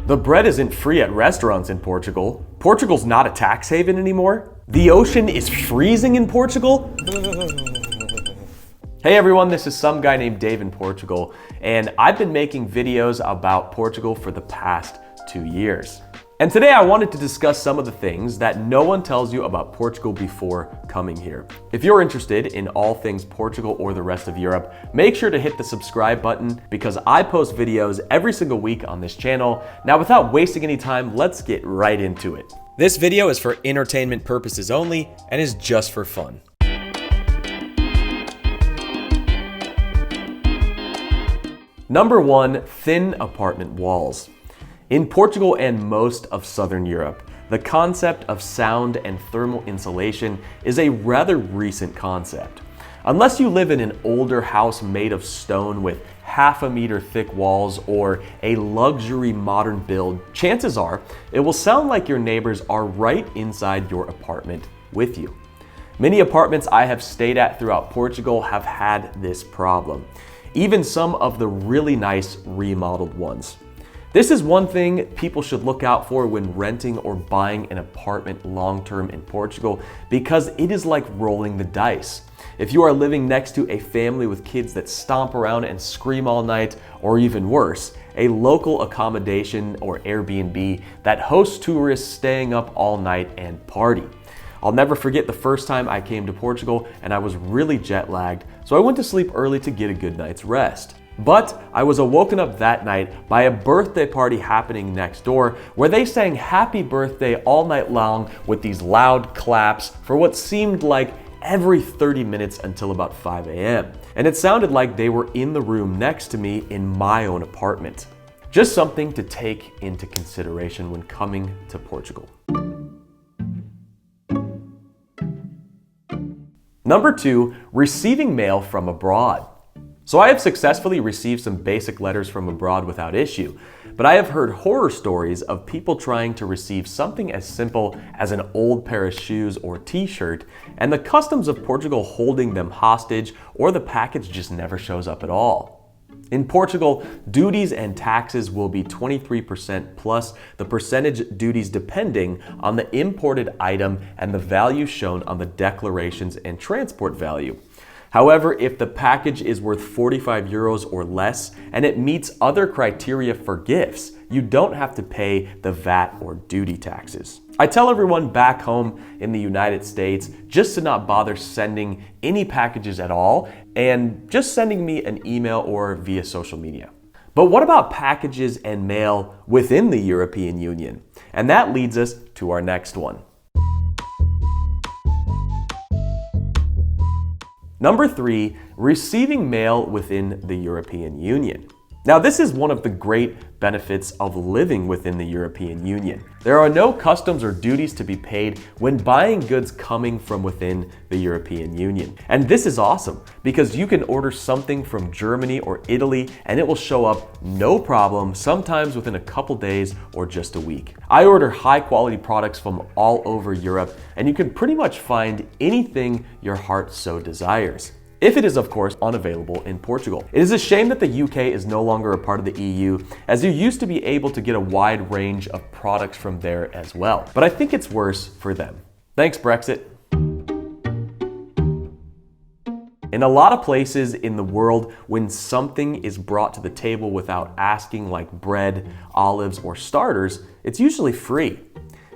The bread isn't free at restaurants in Portugal. Portugal's not a tax haven anymore. The ocean is freezing in Portugal. Hey everyone, this is some guy named Dave in Portugal, and I've been making videos about Portugal for the past 2 years. And today I wanted to discuss some of the things that no one tells you about Portugal before coming here. If you're interested in all things Portugal or the rest of Europe, make sure to hit the subscribe button because I post videos every single week on this channel. Now, without wasting any time, let's get right into it. This video is for entertainment purposes only and is just for fun. Number 1, thin apartment walls. In Portugal and most of Southern Europe, the concept of sound and thermal insulation is a rather recent concept. Unless you live in an older house made of stone with ½ meter thick walls or a luxury modern build, chances are it will sound like your neighbors are right inside your apartment with you. Many apartments I have stayed at throughout Portugal have had this problem, even some of the really nice remodeled ones. This is one thing people should look out for when renting or buying an apartment long-term in Portugal because it is like rolling the dice. If you are living next to a family with kids that stomp around and scream all night, or even worse, a local accommodation or Airbnb that hosts tourists staying up all night and party. I'll never forget the first time I came to Portugal and I was really jet lagged, so I went to sleep early to get a good night's rest. But I was awoken up that night by a birthday party happening next door where they sang happy birthday all night long with these loud claps for what seemed like every 30 minutes until about 5 a.m. And it sounded like they were in the room next to me in my own apartment. Just something to take into consideration when coming to Portugal. Number 2, receiving mail from abroad. So I have successfully received some basic letters from abroad without issue, but I have heard horror stories of people trying to receive something as simple as an old pair of shoes or t-shirt, and the customs of Portugal holding them hostage, or the package just never shows up at all. In Portugal, duties and taxes will be 23% plus the percentage duties depending on the imported item and the value shown on the declarations and transport value. However, if the package is worth 45 euros or less and it meets other criteria for gifts, you don't have to pay the VAT or duty taxes. I tell everyone back home in the United States just to not bother sending any packages at all and just sending me an email or via social media. But what about packages and mail within the European Union? And that leads us to our next one. Number 3, receiving mail within the European Union. Now, this is one of the great benefits of living within the European Union. There are no customs or duties to be paid when buying goods coming from within the European Union. And this is awesome because you can order something from Germany or Italy and it will show up no problem, sometimes within a couple days or just a week. I order high quality products from all over Europe and you can pretty much find anything your heart so desires. If it is, of course, unavailable in Portugal. It is a shame that the UK is no longer a part of the EU, as you used to be able to get a wide range of products from there as well. But I think it's worse for them. Thanks, Brexit. In a lot of places in the world, when something is brought to the table without asking, like bread, olives, or starters, it's usually free.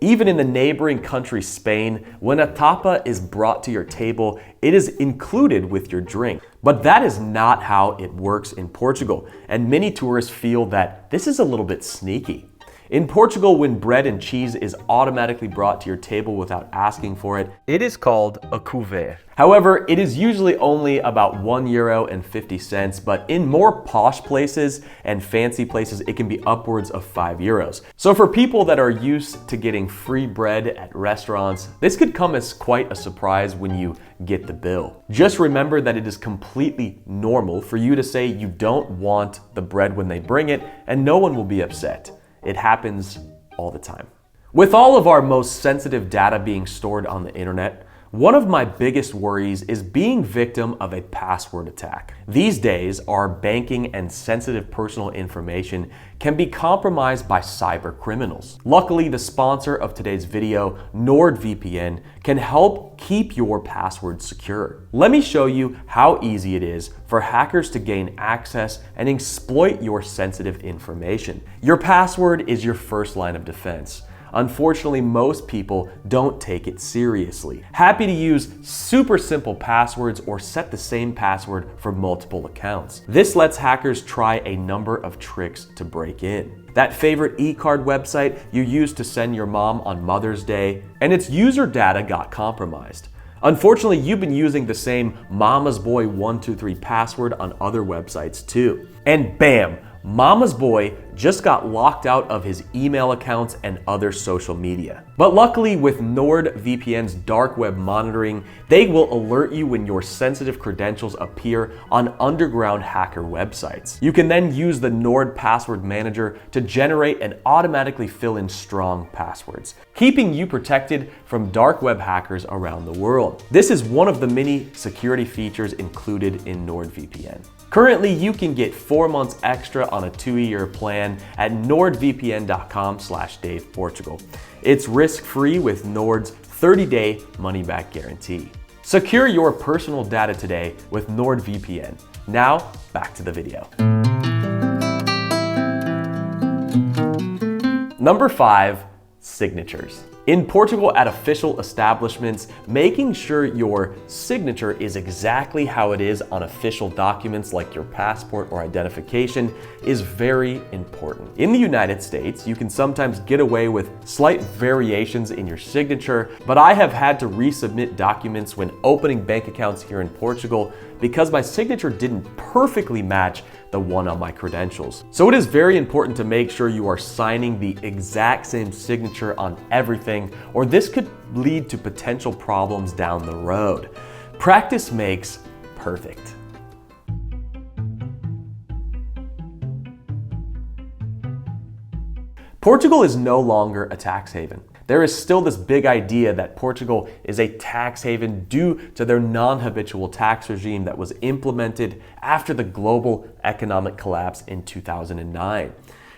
Even in the neighboring country Spain, when a tapa is brought to your table, it is included with your drink. But that is not how it works in Portugal, and many tourists feel that this is a little bit sneaky. In Portugal, when bread and cheese is automatically brought to your table without asking for it, it is called a couvert. However, it is usually only about €1.50, but in more posh places and fancy places, it can be upwards of €5. So for people that are used to getting free bread at restaurants, this could come as quite a surprise when you get the bill. Just remember that it is completely normal for you to say you don't want the bread when they bring it, and no one will be upset. It happens all the time. With all of our most sensitive data being stored on the internet, One of my biggest worries is being victim of a password attack. These days, our banking and sensitive personal information can be compromised by cyber criminals. Luckily, the sponsor of today's video, NordVPN, can help keep your passwords secure. Let me show you how easy it is for hackers to gain access and exploit your sensitive information. Your password is your first line of defense. Unfortunately, most people don't take it seriously. Happy to use super simple passwords or set the same password for multiple accounts. This lets hackers try a number of tricks to break in. That favorite e-card website you used to send your mom on Mother's Day, and its user data got compromised. Unfortunately, you've been using the same Mama's Boy 123 password on other websites too. And bam! Mama's Boy just got locked out of his email accounts and other social media. But luckily, with NordVPN's dark web monitoring, they will alert you when your sensitive credentials appear on underground hacker websites. You can then use the Nord Password Manager to generate and automatically fill in strong passwords, keeping you protected from dark web hackers around the world. This is one of the many security features included in NordVPN. Currently, you can get 4 months extra on a 2-year plan at nordvpn.com/DavePortugal. It's risk-free with Nord's 30-day money-back guarantee. Secure your personal data today with NordVPN. Now, back to the video. Number 5, signatures. In Portugal, at official establishments, making sure your signature is exactly how it is on official documents like your passport or identification is very important. In the United States, you can sometimes get away with slight variations in your signature, but I have had to resubmit documents when opening bank accounts here in Portugal because my signature didn't perfectly match the one on my credentials. So it is very important to make sure you are signing the exact same signature on everything, or this could lead to potential problems down the road. Practice makes perfect. Portugal is no longer a tax haven. There is still this big idea that Portugal is a tax haven due to their non-habitual tax regime that was implemented after the global economic collapse in 2009.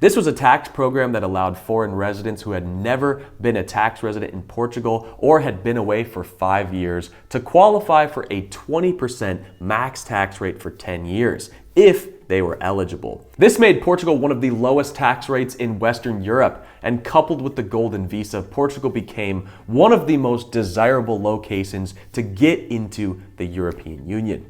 This was a tax program that allowed foreign residents who had never been a tax resident in Portugal or had been away for 5 years to qualify for a 20% max tax rate for 10 years, if they were eligible. This made Portugal one of the lowest tax rates in Western Europe, and coupled with the Golden Visa, Portugal became one of the most desirable locations to get into the European Union.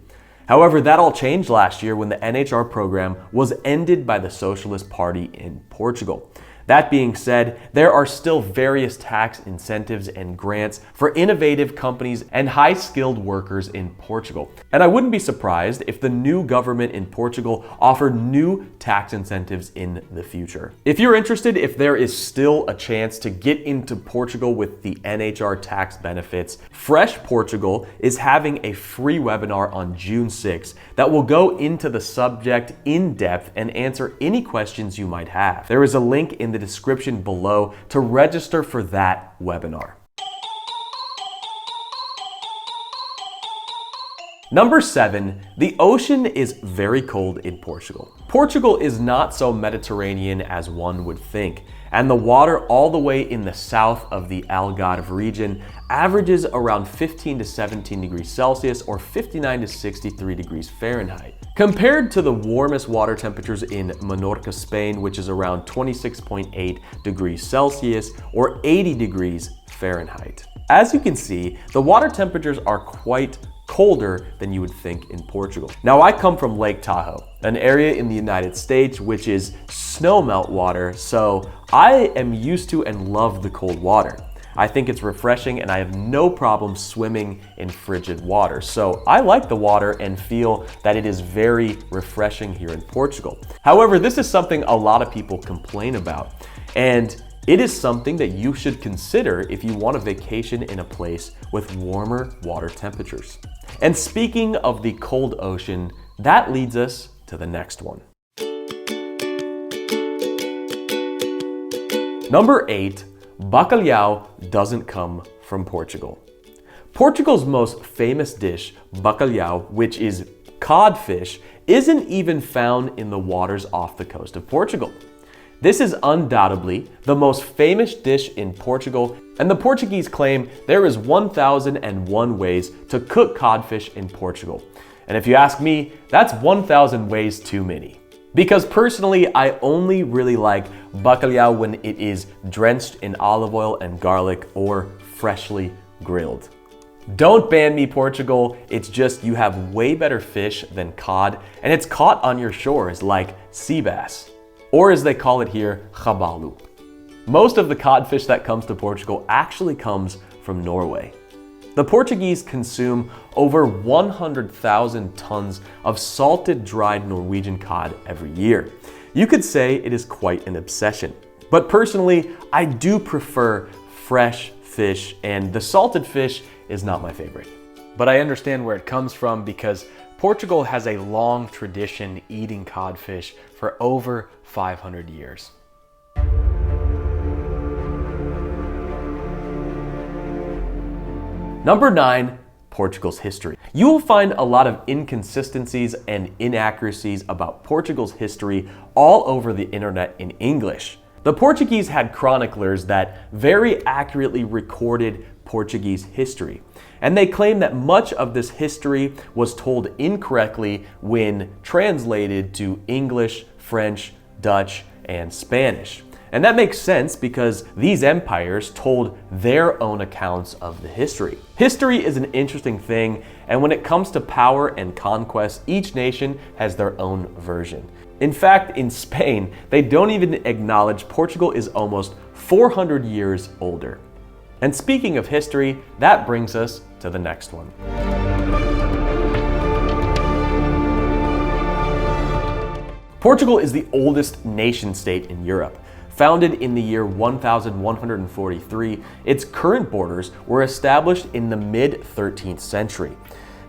However, that all changed last year when the NHR program was ended by the Socialist Party in Portugal. That being said, there are still various tax incentives and grants for innovative companies and high-skilled workers in Portugal. And I wouldn't be surprised if the new government in Portugal offered new tax incentives in the future. If you're interested, if there is still a chance to get into Portugal with the NHR tax benefits, Fresh Portugal is having a free webinar on June 6th that will go into the subject in depth and answer any questions you might have. There is a link in the description below to register for that webinar. Number 7, the ocean is very cold in Portugal. Portugal is not so Mediterranean as one would think, and the water all the way in the south of the Algarve region averages around 15 to 17 degrees Celsius or 59 to 63 degrees Fahrenheit. Compared to the warmest water temperatures in Menorca, Spain, which is around 26.8 degrees Celsius or 80 degrees Fahrenheit. As you can see, the water temperatures are quite colder than you would think in Portugal. Now, I come from Lake Tahoe, an area in the United States which is snowmelt water, so I am used to and love the cold water. I think it's refreshing and I have no problem swimming in frigid water. So I like the water and feel that it is very refreshing here in Portugal. However, this is something a lot of people complain about, and it is something that you should consider if you want a vacation in a place with warmer water temperatures. And speaking of the cold ocean, that leads us to the next one. Number 8, bacalhau doesn't come from Portugal. Portugal's most famous dish, bacalhau, which is codfish, isn't even found in the waters off the coast of Portugal. This is undoubtedly the most famous dish in Portugal, and the Portuguese claim there is 1,001 ways to cook codfish in Portugal. And if you ask me, that's 1,000 ways too many. Because personally, I only really like bacalhau when it is drenched in olive oil and garlic or freshly grilled. Don't ban me, Portugal. It's just you have way better fish than cod, and it's caught on your shores like sea bass, or as they call it here, rabalu. Most of the codfish that comes to Portugal actually comes from Norway. The Portuguese consume over 100,000 tons of salted dried Norwegian cod every year. You could say it is quite an obsession. But personally, I do prefer fresh fish, and the salted fish is not my favorite. But I understand where it comes from because Portugal has a long tradition eating codfish for over 500 years. Number 9, Portugal's history. You will find a lot of inconsistencies and inaccuracies about Portugal's history all over the internet in English. The Portuguese had chroniclers that very accurately recorded Portuguese history, and they claim that much of this history was told incorrectly when translated to English, French, Dutch, and Spanish. And that makes sense because these empires told their own accounts of the history. History is an interesting thing, and when it comes to power and conquest, each nation has their own version. In fact, in Spain, they don't even acknowledge Portugal is almost 400 years older. And speaking of history, that brings us to the next one. Portugal is the oldest nation state in Europe. Founded in the year 1143, its current borders were established in the mid-13th century.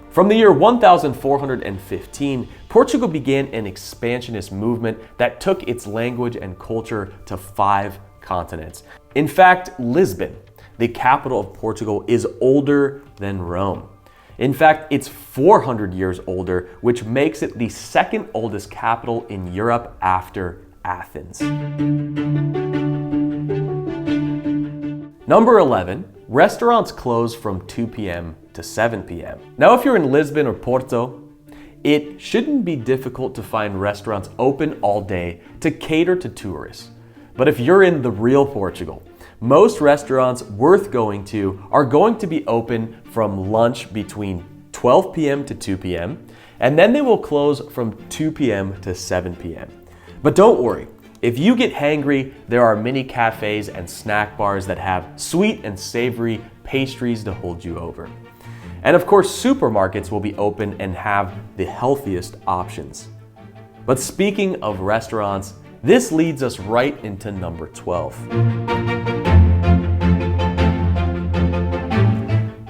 From the year 1415, Portugal began an expansionist movement that took its language and culture to 5 continents. In fact, Lisbon, the capital of Portugal, is older than Rome. In fact, it's 400 years older, which makes it the second oldest capital in Europe after Athens. Number 11, restaurants close from 2 p.m. to 7 p.m. Now, if you're in Lisbon or Porto, it shouldn't be difficult to find restaurants open all day to cater to tourists. But if you're in the real Portugal, most restaurants worth going to are going to be open from lunch between 12 p.m. to 2 p.m. and then they will close from 2 p.m. to 7 p.m. But don't worry, if you get hangry, there are many cafes and snack bars that have sweet and savory pastries to hold you over. And of course, supermarkets will be open and have the healthiest options. But speaking of restaurants, this leads us right into number 12.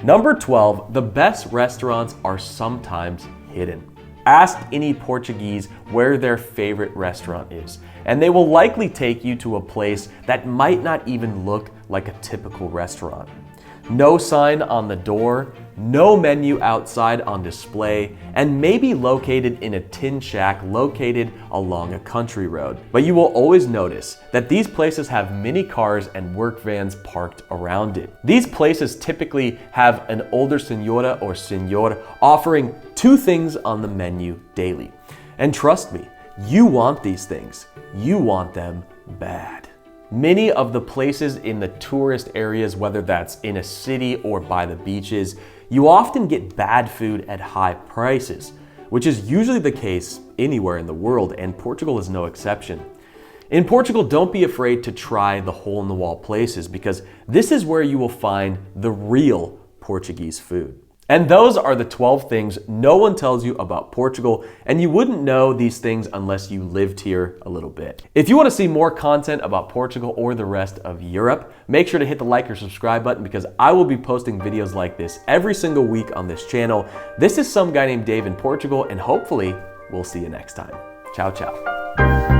Number 12, the best restaurants are sometimes hidden. Ask any Portuguese where their favorite restaurant is, and they will likely take you to a place that might not even look like a typical restaurant. No sign on the door, no menu outside on display, and maybe located in a tin shack located along a country road. But you will always notice that these places have many cars and work vans parked around it. These places typically have an older señora or señor offering 2 things on the menu daily. And trust me, you want these things. You want them bad. Many of the places in the tourist areas, whether that's in a city or by the beaches, you often get bad food at high prices, which is usually the case anywhere in the world, and Portugal is no exception. In Portugal, don't be afraid to try the hole-in-the-wall places because this is where you will find the real Portuguese food. And those are the 12 things no one tells you about Portugal, and you wouldn't know these things unless you lived here a little bit. If you want to see more content about Portugal or the rest of Europe, make sure to hit the like or subscribe button because I will be posting videos like this every single week on this channel. This is some guy named Dave in Portugal, and hopefully we'll see you next time. Ciao, ciao.